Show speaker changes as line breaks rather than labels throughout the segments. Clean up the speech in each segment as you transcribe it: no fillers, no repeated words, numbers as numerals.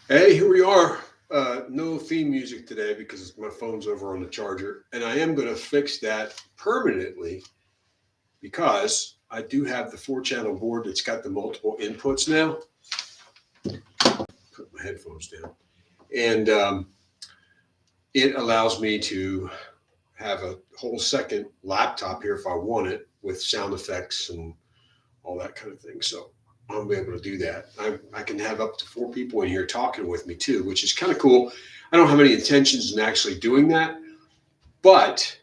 Hey, here we are. No theme music today because my phone's over on the charger, and I am going to fix that permanently because I do have the four-channel board that's got the multiple inputs now. Put my headphones down, and it allows me to have a whole second laptop here if I want it with sound effects and all that kind of thing. So I'll be able to do that. I can have up to four people in here talking with me too, which is kind of cool. I don't have any intentions in actually doing that, but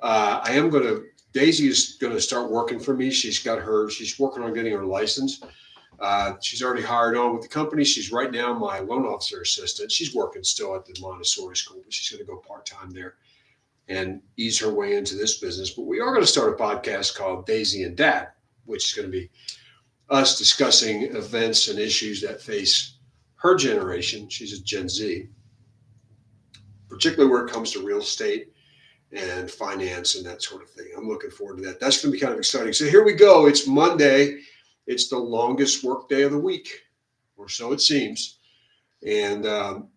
I am going to. Daisy is going to start working for me. She's working on getting her license. She's already hired on with the company. She's right now my loan officer assistant. She's working still at the Montessori school, but she's going to go part time there and ease her way into this business. But we are going to start a podcast called Daisy and Dad, which is going to be us discussing events and issues that face her generation. She's a Gen Z, particularly where it comes to real estate and finance and that sort of thing. I'm looking forward to that. That's going to be kind of exciting. So here we go. It's Monday. It's the longest work day of the week, or so it seems. And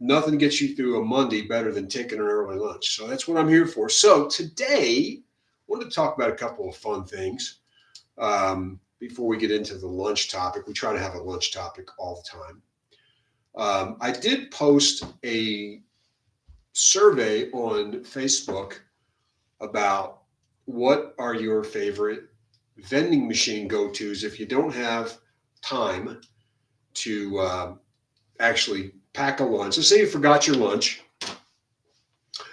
nothing gets you through a Monday better than taking an early lunch. So that's what I'm here for. So today, I wanted to talk about a couple of fun things before we get into the lunch topic. We try to have a lunch topic all the time. I did post a survey on Facebook about what are your favorite vending machine go-tos if you don't have time to actually pack a lunch. Let's say you forgot your lunch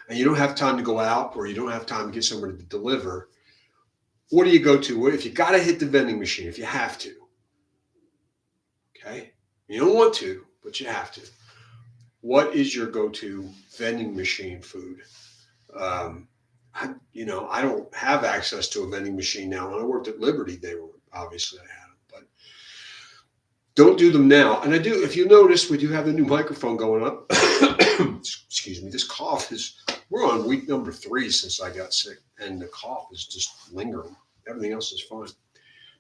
and you don't have time to go out or you don't have time to get somebody to deliver. What do you go to? If you got to hit the vending machine, if you have to, okay? You don't want to, but you have to. What is your go-to vending machine food? I don't have access to a vending machine now. When I worked at Liberty, they were obviously I had them, but don't do them now. And I do. If you notice, we do have the new microphone going up. Excuse me. This cough is. We're on week number 3 since I got sick, and the cough is just lingering. Everything else is fine.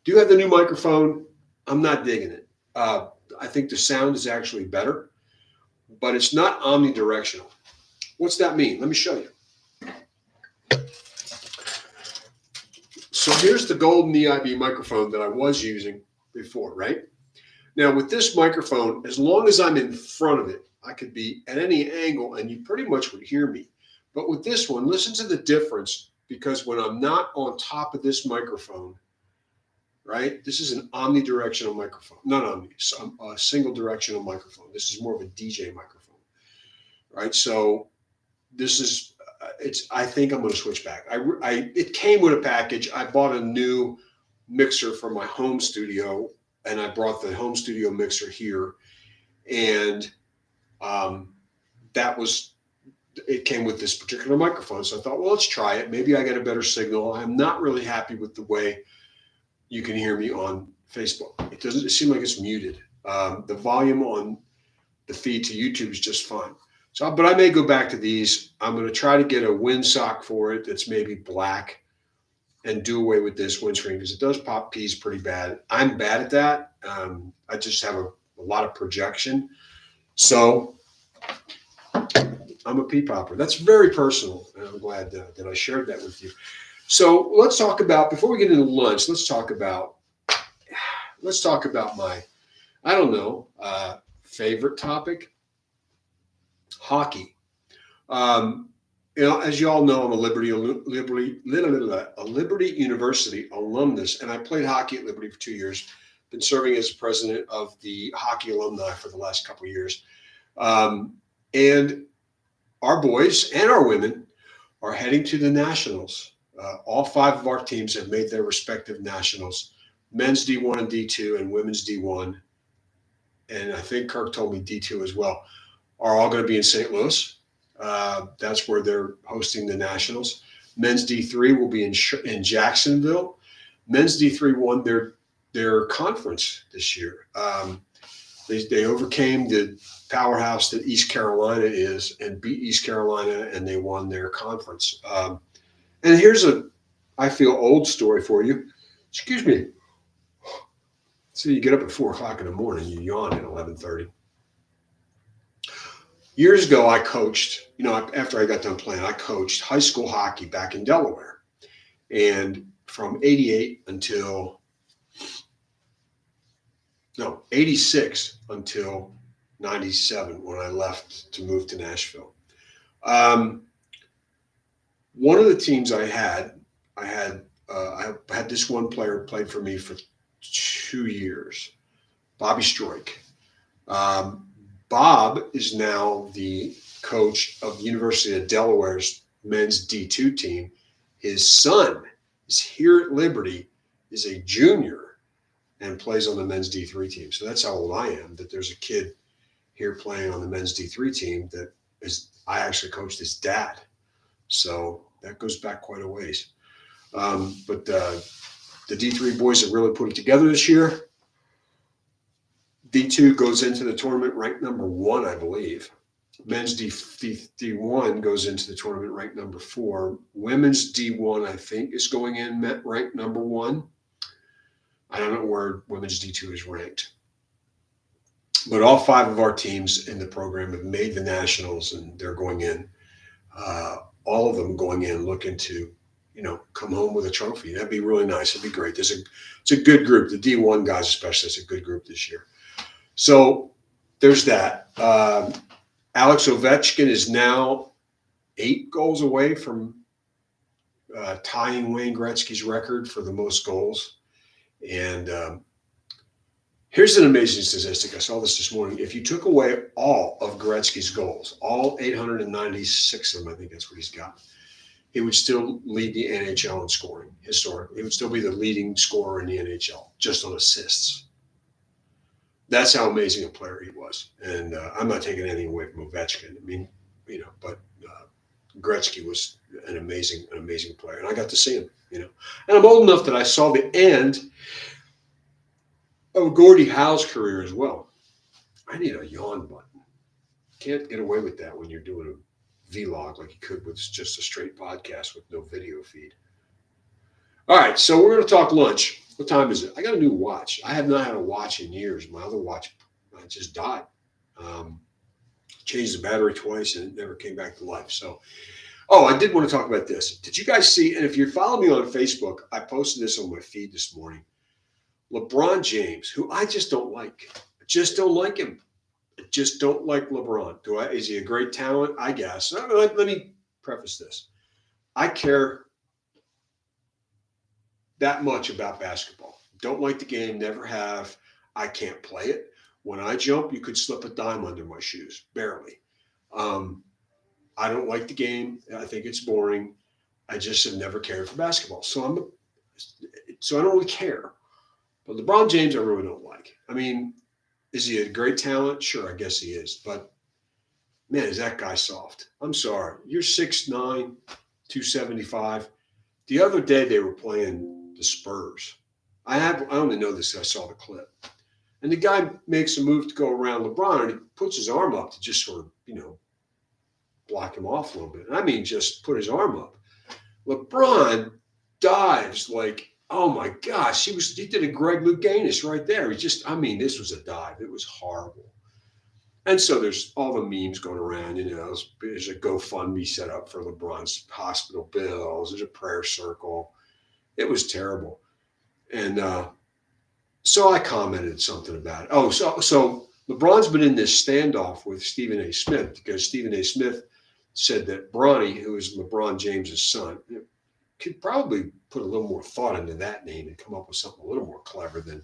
Do you have the new microphone? I'm not digging it. I think the sound is actually better, but it's not omnidirectional. What's that mean? Let me show you. So here's the golden EIB microphone that I was using before, right? Now with this microphone, as long as I'm in front of it, I could be at any angle and you pretty much would hear me. But with this one, listen to the difference because when I'm not on top of this microphone, right? This is an omnidirectional microphone, not omni, a single directional microphone. This is more of a DJ microphone, right? So this is I think I'm going to switch back. It came with a package. I bought a new mixer for my home studio, and I brought the home studio mixer here, and that was it came with this particular microphone. So I thought, well, let's try it. Maybe I get a better signal. I'm not really happy with the way you can hear me on Facebook. It seem like it's muted. The volume on the feed to YouTube is just fine. So, but I may go back to these. I'm going to try to get a windsock for it that's maybe black and do away with this windscreen because it does pop peas pretty bad. I'm bad at that. I just have a lot of projection. So I'm a pea popper. That's very personal, and I'm glad that I shared that with you. So let's talk about, before we get into lunch, let's talk about my, I don't know, favorite topic. Hockey. Um, as you all know, I'm a Liberty University alumnus, and I played hockey at Liberty for 2 years. Been serving as president of the hockey alumni for the last couple of years. And our boys and our women are heading to the nationals. All 5 of our teams have made their respective nationals: men's D1 and D2, and women's D1. And I think Kirk told me D2 as well. Are all going to be in St. Louis. That's where they're hosting the Nationals. Men's D3 will be in Jacksonville. Men's D3 won their conference this year. They overcame the powerhouse that East Carolina is and beat East Carolina, and they won their conference. And here's I feel, old story for you. Excuse me. So you get up at 4 o'clock in the morning, you yawn at 11:30. Years ago, I coached, after I got done playing, I coached high school hockey back in Delaware. And from 88 until, no, 86 until 97 when I left to move to Nashville. One of the teams I had this one player played for me for 2 years, Bobby Stroik. Bob is now the coach of the University of Delaware's men's D2 team. His son is here at Liberty, is a junior, and plays on the men's D3 team. So that's how old I am, that there's a kid here playing on the men's D3 team that I actually coached his dad. So that goes back quite a ways. But the D3 boys have really put it together this year. D2 goes into the tournament ranked number 1, I believe. Men's D1 goes into the tournament ranked number 4. Women's D1, I think, is going in ranked number 1. I don't know where women's D2 is ranked. But all 5 of our teams in the program have made the nationals, and they're going in. All of them going in looking to, come home with a trophy. That'd be really nice. It'd be great. It's a good group. The D1 guys especially, it's a good group this year. So there's that. Alex Ovechkin is now 8 goals away from tying Wayne Gretzky's record for the most goals. And here's an amazing statistic. I saw this morning. If you took away all of Gretzky's goals, all 896 of them, I think that's what he's got, he would still lead the NHL in scoring historically. He would still be the leading scorer in the NHL, just on assists. That's how amazing a player he was. And I'm not taking anything away from Ovechkin. I mean, but Gretzky was an amazing player. And I got to see him, And I'm old enough that I saw the end of Gordie Howe's career as well. I need a yawn button. Can't get away with that when you're doing a vlog like you could with just a straight podcast with no video feed. All right, so we're going to talk lunch. What time is it? I got a new watch. I have not had a watch in years. My other watch just died. Changed the battery twice and it never came back to life. So, I did want to talk about this. Did you guys see, and if you follow me on Facebook, I posted this on my feed this morning. LeBron James, who I just don't like. I just don't like him. I just don't like LeBron. Is he a great talent? I guess. Let me preface this. I care that much about basketball. Don't like the game, never have. I can't play it. When I jump, you could slip a dime under my shoes, barely. I don't like the game. I think it's boring. I just have never cared for basketball. So I don't really care. But LeBron James, I really don't like. I mean, is he a great talent? Sure, I guess he is. But, man, is that guy soft. I'm sorry. You're 6'9", 275. The other day they were playing the Spurs. I only know this. I saw the clip. And the guy makes a move to go around LeBron, and he puts his arm up to just sort of, block him off a little bit. I mean, just put his arm up. LeBron dives like, oh my gosh, he did a Greg Louganis right there. This was a dive. It was horrible. And so there's all the memes going around, there's a GoFundMe set up for LeBron's hospital bills. There's a prayer circle. It was terrible. And so I commented something about it. So LeBron's been in this standoff with Stephen A. Smith because Stephen A. Smith said that Bronny, who is LeBron James's son, could probably put a little more thought into that name and come up with something a little more clever than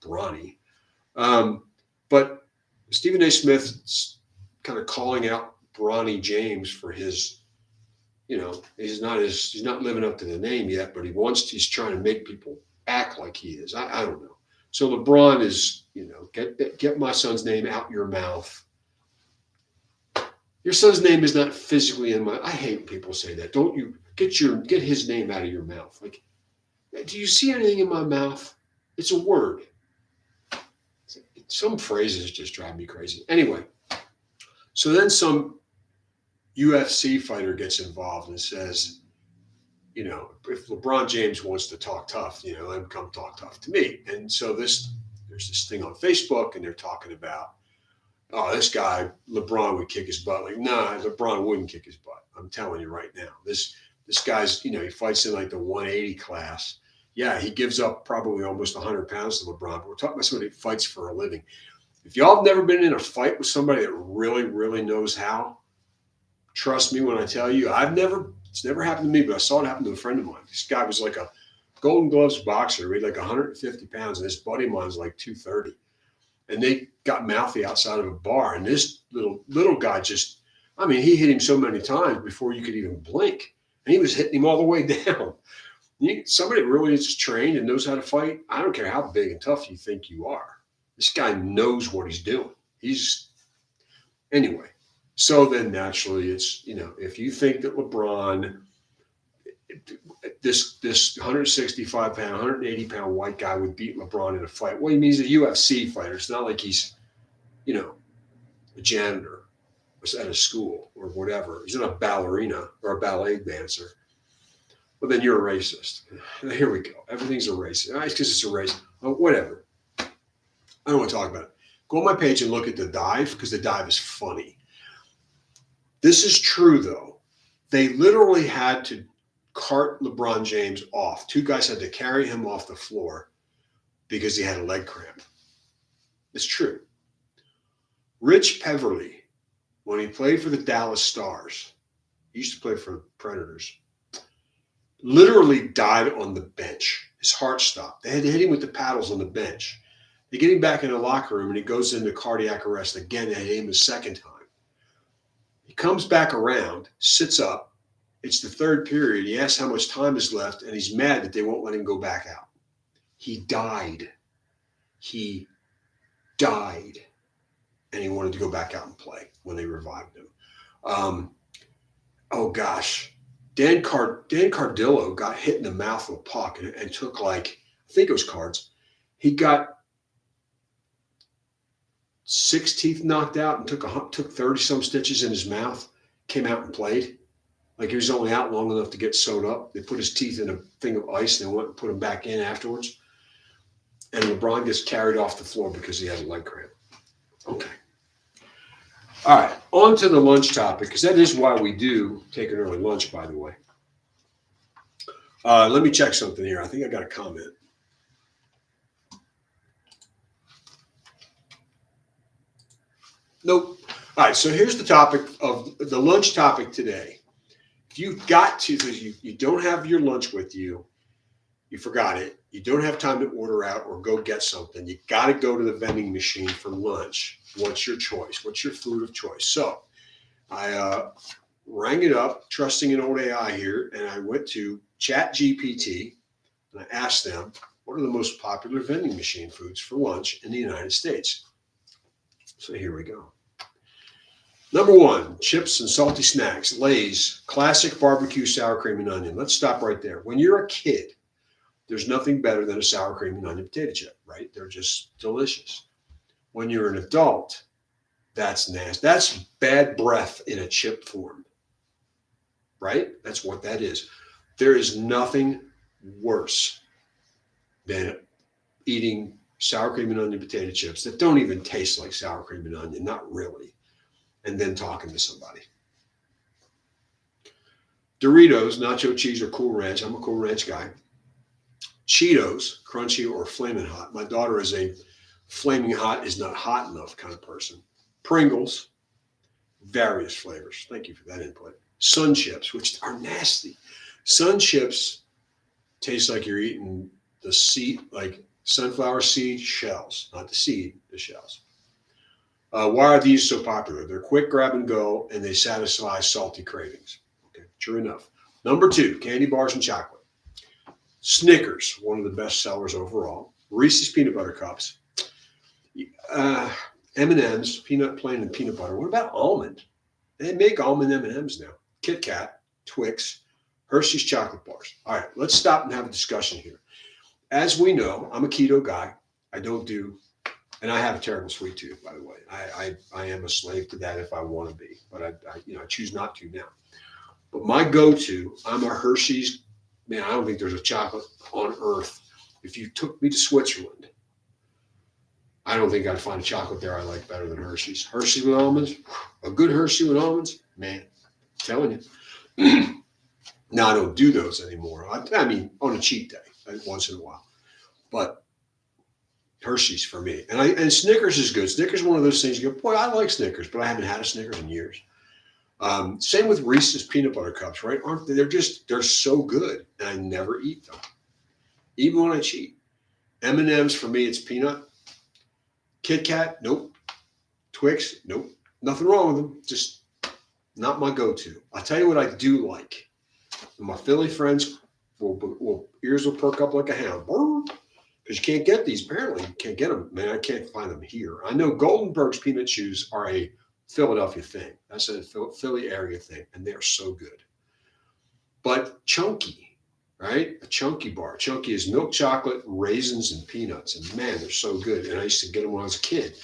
Bronny. But Stephen A. Smith's kind of calling out Bronny James for his, he's not living up to the name yet, but he's trying to make people act like he is. I don't know. So LeBron is, get my son's name out your mouth. Your son's name is not physically in I hate when people say that. Don't you get his name out of your mouth. Like, do you see anything in my mouth? It's a word. Some phrases just drive me crazy. Anyway, so then some UFC fighter gets involved and says, if LeBron James wants to talk tough, let him come talk tough to me. And so there's this thing on Facebook, and they're talking about, oh, this guy, LeBron would kick his butt. Like, nah, LeBron wouldn't kick his butt. I'm telling you right now. This guy's, he fights in like the 180 class. Yeah, he gives up probably almost 100 pounds to LeBron. But we're talking about somebody that fights for a living. If y'all have never been in a fight with somebody that really, really knows how, trust me when I tell you, it's never happened to me, but I saw it happen to a friend of mine. This guy was like a Golden Gloves boxer, weighed like 150 pounds, and this buddy of mine's like 230. And they got mouthy outside of a bar, and this little guy just, I mean, he hit him so many times before you could even blink, and he was hitting him all the way down. Somebody that really is trained and knows how to fight, I don't care how big and tough you think you are. This guy knows what he's doing. Anyway. So then naturally it's, if you think that LeBron, this 165 pound, 180 pound white guy would beat LeBron in a fight, well, he's a UFC fighter. It's not like he's, a janitor at a school or whatever. He's not a ballerina or a ballet dancer. Well, then you're a racist. Here we go. Everything's a racist. It's because it's a race. Oh, whatever. I don't want to talk about it. Go on my page and look at the dive because the dive is funny. This is true, though. They literally had to cart LeBron James off. Two guys had to carry him off the floor because he had a leg cramp. It's true. Rich Peverly, when he played for the Dallas Stars, he used to play for the Predators, literally died on the bench. His heart stopped. They had to hit him with the paddles on the bench. They get him back in the locker room, and he goes into cardiac arrest again. They hit him a second time. He comes back around, sits up. It's the third period. He asks how much time is left, and he's mad that they won't let him go back out. He died. He died. And he wanted to go back out and play when they revived him. Oh, gosh. Dan Cardillo got hit in the mouth with a puck and took I think it was Cards. He got 6 teeth knocked out and took 30-some stitches in his mouth, came out and played. Like he was only out long enough to get sewn up. They put his teeth in a thing of ice and they went and put him back in afterwards. And LeBron gets carried off the floor because he had a leg cramp. Okay. All right, on to the lunch topic, because that is why we do take an early lunch, by the way. Let me check something here. I think I got a comment. Nope. All right, so here's the topic of the lunch topic today. If you've got to, you don't have your lunch with you, you forgot it, you don't have time to order out or go get something, you got to go to the vending machine for lunch. What's your choice? What's your food of choice? So I rang it up, trusting an old AI here, and I went to ChatGPT and I asked them, what are the most popular vending machine foods for lunch in the United States? So here we go. Number 1, chips and salty snacks. Lay's classic barbecue sour cream and onion. Let's stop right there. When you're a kid, there's nothing better than a sour cream and onion potato chip, right? They're just delicious. When you're an adult, that's nasty. That's bad breath in a chip form, right? That's what that is. There is nothing worse than eating sour cream and onion potato chips that don't even taste like sour cream and onion, not really, and then talking to somebody. Doritos, nacho cheese, or Cool Ranch. I'm a Cool Ranch guy. Cheetos, crunchy or flaming hot. My daughter is a flaming hot is not hot enough kind of person. Pringles, various flavors. Thank you for that input. Sun chips, which are nasty. Sun chips taste like you're eating the seed, like sunflower seed shells, not the seed, the shells. Why are these so popular? They're quick grab and go, and they satisfy salty cravings. Okay, true enough. Number 2, candy bars and chocolate. Snickers, one of the best sellers overall. Reese's peanut butter cups. M&M's, peanut plain and peanut butter. What about almond? They make almond M&M's now. Kit Kat, Twix, Hershey's chocolate bars. All right, let's stop and have a discussion here. As we know, I'm a keto guy. I don't do, and I have a terrible sweet tooth, by the way. I am a slave to that if I want to be, but I choose not to now. But my go-to, I'm a Hershey's. Man, I don't think there's a chocolate on earth. If you took me to Switzerland, I don't think I'd find a chocolate there I like better than Hershey's. Hershey with almonds, a good Hershey with almonds, man, I'm telling you. Now I don't do those anymore. I mean, on a cheat day, once in a while. But Hershey's for me, and Snickers is good. Snickers is one of those things you go, boy, I like Snickers, but I haven't had a Snickers in years. Same with Reese's peanut butter cups, right? Aren't they? They're so good, and I never eat them, even when I cheat. M&M's for me, it's peanut. Kit Kat, nope. Twix, nope. Nothing wrong with them, just not my go-to. I'll tell you what I do like. My Philly friends will ears will perk up like a hound. Because you can't get these. Apparently, you can't get them. Man, I can't find them here. I know Goldenberg's peanut chews are a Philadelphia thing. That's a Philly area thing, and they're so good. But chunky, right? A chunky bar. Chunky is milk chocolate, raisins, and peanuts. And man, they're so good. And I used to get them when I was a kid,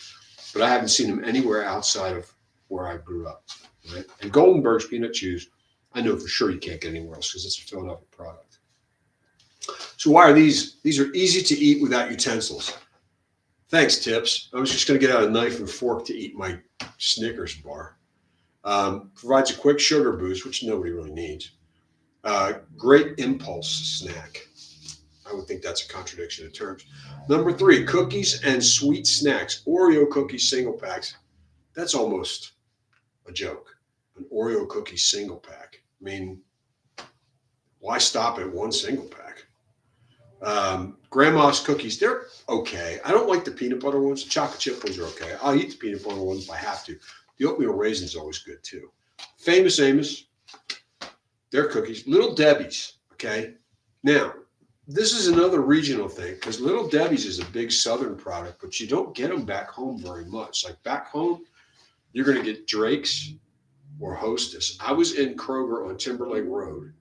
but I haven't seen them anywhere outside of where I grew up. Right? And Goldenberg's peanut chews, I know for sure you can't get anywhere else because it's a Philadelphia product. So why are these? These are easy to eat without utensils. Thanks, Tips. I was just going to get out a knife and fork to eat my Snickers bar. Provides a quick sugar boost, which nobody really needs. Great impulse snack. I would think that's a contradiction in terms. Number 3, cookies and sweet snacks. Oreo cookies single packs. That's almost a joke. An Oreo cookie single pack. I mean, why stop at one single pack? Grandma's cookies, they're okay. I don't like the peanut butter ones. The chocolate chip ones are okay. I'll eat the peanut butter ones if I have to. The oatmeal raisin is always good too. Famous Amos, their cookies. Little Debbie's, okay? Now, this is another regional thing because Little Debbie's is a big southern product, but you don't get them back home very much. Like back home, you're going to get Drake's or Hostess. I was in Kroger on Timberlake Road,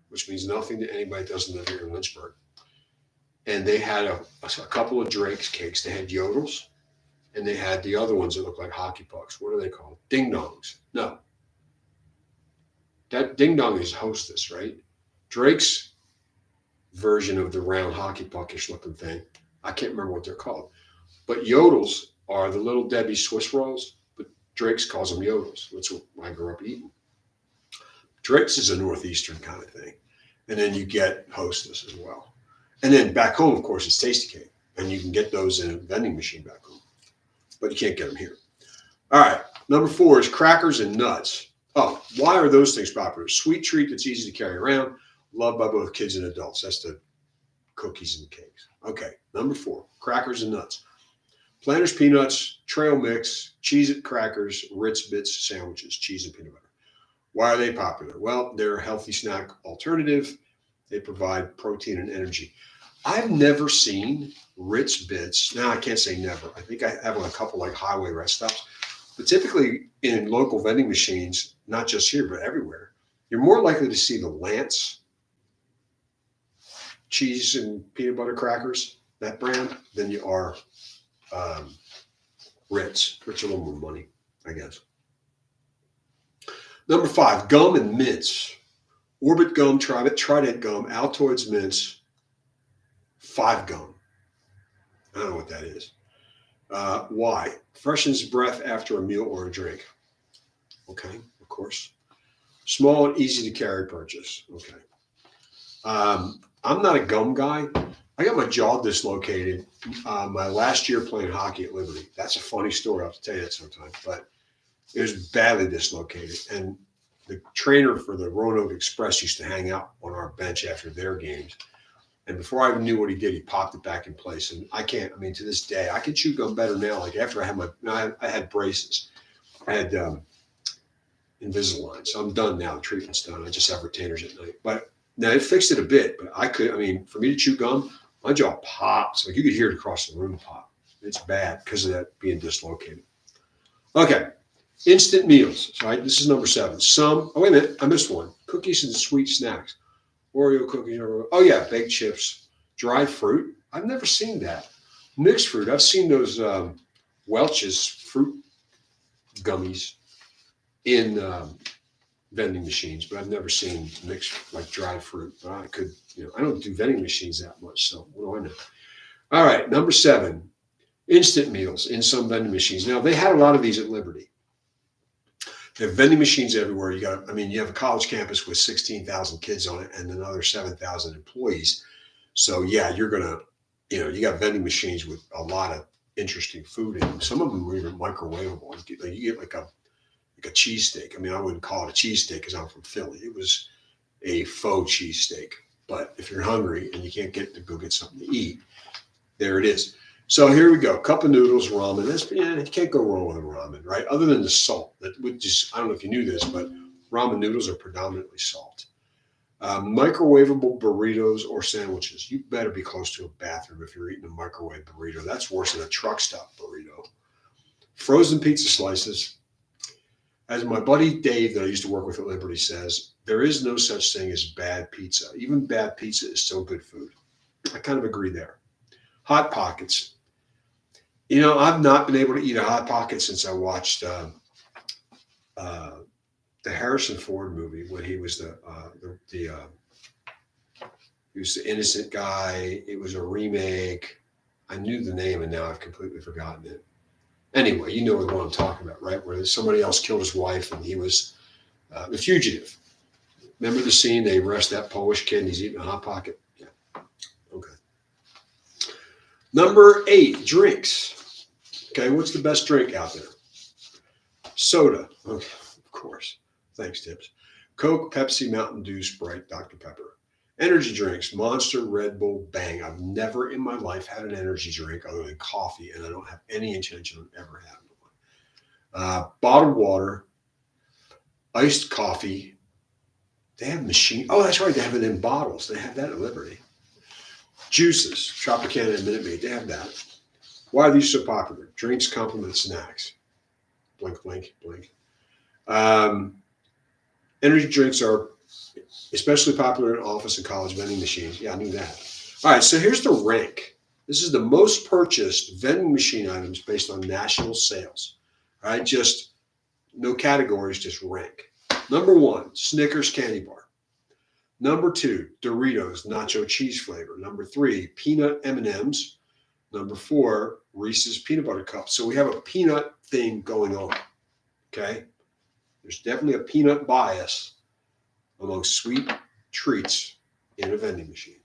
which means nothing to anybody that doesn't live here in Lynchburg. And they had a couple of Drake's cakes. They had Yodels, and they had the other ones that look like hockey pucks. What are they called? Ding dongs. No. That ding dong is Hostess, right? Drake's version of the round hockey puckish looking thing, I can't remember what they're called. But Yodels are the Little Debbie Swiss rolls, but Drake's calls them Yodels. That's what I grew up eating. Drake's is a Northeastern kind of thing. And then you get Hostess as well. And then back home, of course, it's Tasty Cake. And you can get those in a vending machine back home. But you can't get them here. All right. Number 4 is crackers and nuts. Oh, why are those things popular? Sweet treat that's easy to carry around. Loved by both kids and adults. That's the cookies and cakes. Okay. Number 4, crackers and nuts. Planters peanuts, trail mix, Cheez-It crackers, Ritz Bits sandwiches, cheese and peanut butter. Why are they popular? Well, they're a healthy snack alternative. They provide protein and energy. I've never seen Ritz Bits. Now, I can't say never. I think I have a couple like highway rest stops. But typically in local vending machines, not just here, but everywhere, you're more likely to see the Lance cheese and peanut butter crackers, that brand, than you are Ritz, which are a little more money, I guess. Number 5, gum and mints. Orbit gum, Trident gum, Altoids mints, 5 gum. I don't know what that is. Why? Freshens breath after a meal or a drink. Okay, of course. Small and easy to carry purchase. Okay. I'm not a gum guy. I got my jaw dislocated my last year playing hockey at Liberty. That's a funny story. I'll have to tell you that sometime. But it was badly dislocated. And the trainer for the Roanoke Express used to hang out on our bench after their games. And before I even knew what he did, he popped it back in place. And to this day, I can chew gum better now. Like after I had I had braces. I had Invisalign. So I'm done now. The treatment's done. I just have retainers at night. But now it fixed it a bit. But for me to chew gum, my jaw pops. Like you could hear it across the room pop. It's bad because of that being dislocated. Okay. Instant meals. So this is number 7. Wait a minute. I missed one. Cookies and sweet snacks. Oreo cookies. Oh, yeah. Baked chips. Dried fruit. I've never seen that. Mixed fruit. I've seen those Welch's fruit gummies in vending machines, but I've never seen mixed like dried fruit. But I don't do vending machines that much. So what do I know? All right. Number 7 Instant meals in some vending machines. Now, they had a lot of these at Liberty. They have vending machines everywhere. You have a college campus with 16,000 kids on it and another 7,000 employees. So yeah, you got vending machines with a lot of interesting food in them. Some of them are even microwavable. You get like a cheesesteak. I mean, I wouldn't call it a cheesesteak because I'm from Philly. It was a faux cheesesteak. But if you're hungry and you can't go get something to eat, there it is. So here we go. Cup of noodles, ramen. You can't go wrong with a ramen, right? Other than the salt. I don't know if you knew this, but ramen noodles are predominantly salt. Microwavable burritos or sandwiches. You better be close to a bathroom if you're eating a microwave burrito. That's worse than a truck stop burrito. Frozen pizza slices. As my buddy Dave that I used to work with at Liberty says, there is no such thing as bad pizza. Even bad pizza is still good food. I kind of agree there. Hot Pockets. I've not been able to eat a Hot Pocket since I watched the Harrison Ford movie when he was he was the innocent guy. It was a remake. I knew the name and now I've completely forgotten it. Anyway, you know what I'm talking about, right? Where somebody else killed his wife and he was the fugitive. Remember the scene? They arrest that Polish kid and he's eating a Hot Pocket? Yeah. Okay. Number 8, drinks. Okay, what's the best drink out there? Soda. Okay, of course. Thanks, Tips. Coke, Pepsi, Mountain Dew, Sprite, Dr. Pepper. Energy drinks, Monster, Red Bull, Bang. I've never in my life had an energy drink other than coffee, and I don't have any intention of ever having one. Bottled water, iced coffee. They have machine. Oh, that's right. They have it in bottles. They have that at Liberty. Juices, Tropicana and Minute Maid. They have that. Why are these so popular? Drinks complement snacks. Blink, blink, blink. Energy drinks are especially popular in office and college vending machines. Yeah, I knew that. All right, so here's the rank. This is the most purchased vending machine items based on national sales. All right, just no categories, just rank. Number 1, Snickers candy bar. Number 2, Doritos nacho cheese flavor. Number 3, peanut M&Ms. Number 4, Reese's peanut butter cups. So we have a peanut thing going on. Okay, there's definitely a peanut bias among sweet treats in a vending machine.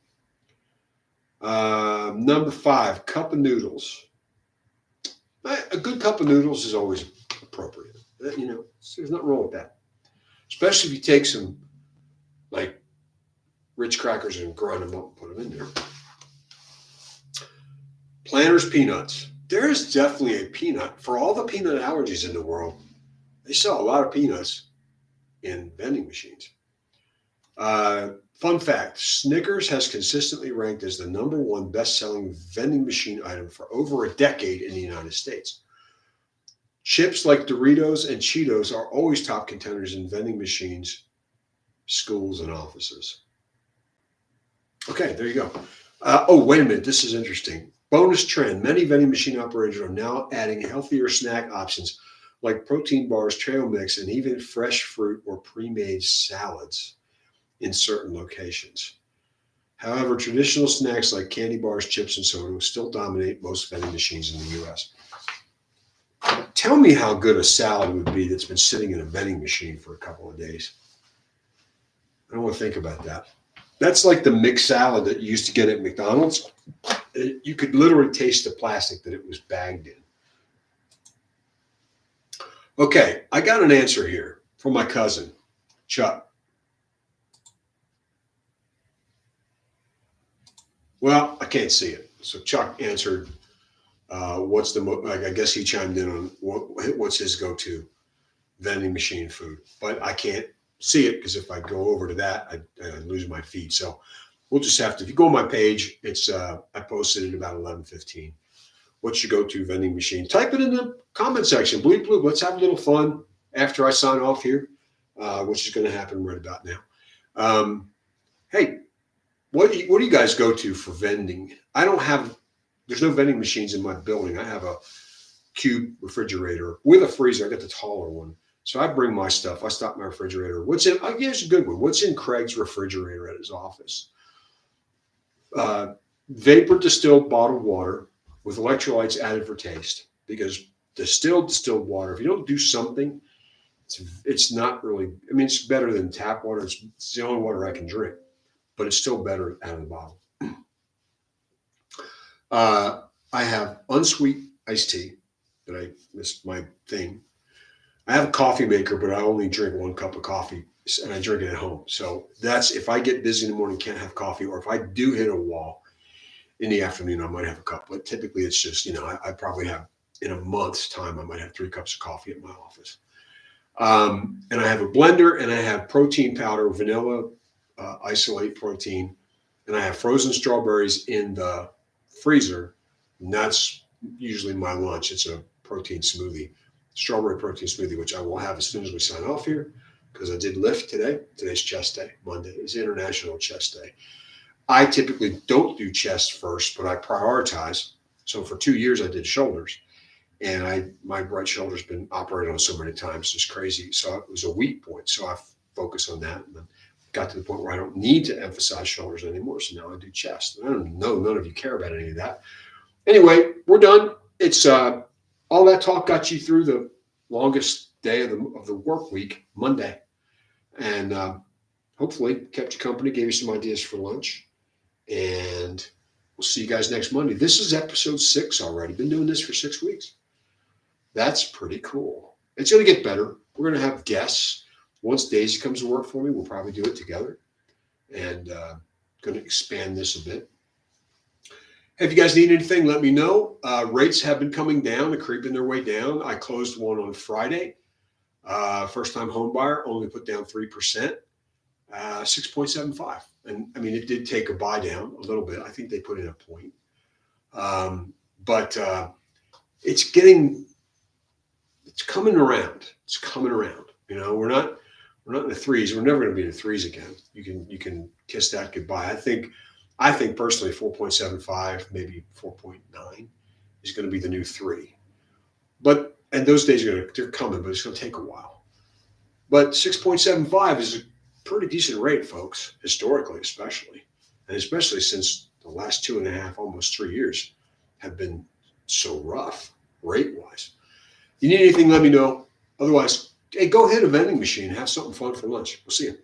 Number 5, cup of noodles. A good cup of noodles is always appropriate. There's nothing wrong with that. Especially if you take some like Ritz crackers and grind them up and put them in there. Planters peanuts. There is definitely a peanut. For all the peanut allergies in the world, they sell a lot of peanuts in vending machines. Fun fact, Snickers has consistently ranked as the number 1 best-selling vending machine item for over a decade in the United States. Chips like Doritos and Cheetos are always top contenders in vending machines, schools, and offices. Okay, there you go. Wait a minute. This is interesting. Bonus trend. Many vending machine operators are now adding healthier snack options like protein bars, trail mix, and even fresh fruit or pre-made salads in certain locations. However, traditional snacks like candy bars, chips, and soda still dominate most vending machines in the U.S. Tell me how good a salad would be that's been sitting in a vending machine for a couple of days. I don't want to think about that. That's like the mixed salad that you used to get at McDonald's. You could literally taste the plastic that it was bagged in. Okay, I got an answer here from my cousin, Chuck. Well, I can't see it. So Chuck answered, I guess he chimed in on what's his go-to vending machine food. But I can't see it because if I go over to that, I lose my feed. So we'll just have to, if you go on my page, it's I posted it about 11:15. What's your go-to vending machine? Type it in the comment section. Bleep bloop. Let's have a little fun after I sign off here, which is going to happen right about now. Hey, what do you guys go to for vending? There's no vending machines in my building. I have a cube refrigerator with a freezer. I got the taller one. So I bring my stuff. I stock my refrigerator. Here's a good one. What's in Craig's refrigerator at his office? Vapor distilled bottled water, with electrolytes added for taste, because distilled water, if you don't do something, it's not really, I mean, it's better than tap water. It's the only water I can drink, but it's still better out of the bottle. I have unsweet iced tea that I missed my thing. I have a coffee maker, but I only drink 1 cup of coffee and I drink it at home. So that's if I get busy in the morning, can't have coffee, or if I do hit a wall in the afternoon, I might have a cup. But typically it's just, I probably have in a month's time, I might have 3 cups of coffee at my office. And I have a blender and I have protein powder, vanilla, isolate protein, and I have frozen strawberries in the freezer. And that's usually my lunch. It's a protein smoothie, strawberry protein smoothie, which I will have as soon as we sign off here because I did lift today. Today's chest day. Monday is International Chest Day. I typically don't do chest first, but I prioritize. So for 2 years, I did shoulders. And my right shoulder's been operated on so many times, just crazy. So it was a weak point. So I focused on that, and then got to the point where I don't need to emphasize shoulders anymore. So now I do chest. And I don't know, none of you care about any of that. Anyway, we're done. It's all that talk got you through the longest day of the work week, Monday, and hopefully kept you company, gave you some ideas for lunch, and we'll see you guys next Monday. This is episode 6 already. Been doing this for 6 weeks. That's pretty cool. It's going to get better. We're going to have guests. Once Daisy comes to work for me, we'll probably do it together, and going to expand this a bit. If you guys need anything, let me know. Rates have been coming down. They're creeping their way down. I closed one on Friday. First-time home buyer only put down 3%, 6.75. And I mean, it did take a buy down a little bit. I think they put in a point. But it's coming around. It's coming around. We're not in the threes. We're never going to be in the threes again. You can kiss that goodbye. I think personally 4.75, maybe 4.9 is going to be the new 3. And those days they're coming, but it's going to take a while. But 6.75 is a pretty decent rate, folks, historically especially. And especially since the last 2.5, almost 3 years have been so rough rate-wise. You need anything, let me know. Otherwise, hey, go hit a vending machine. Have something fun for lunch. We'll see you.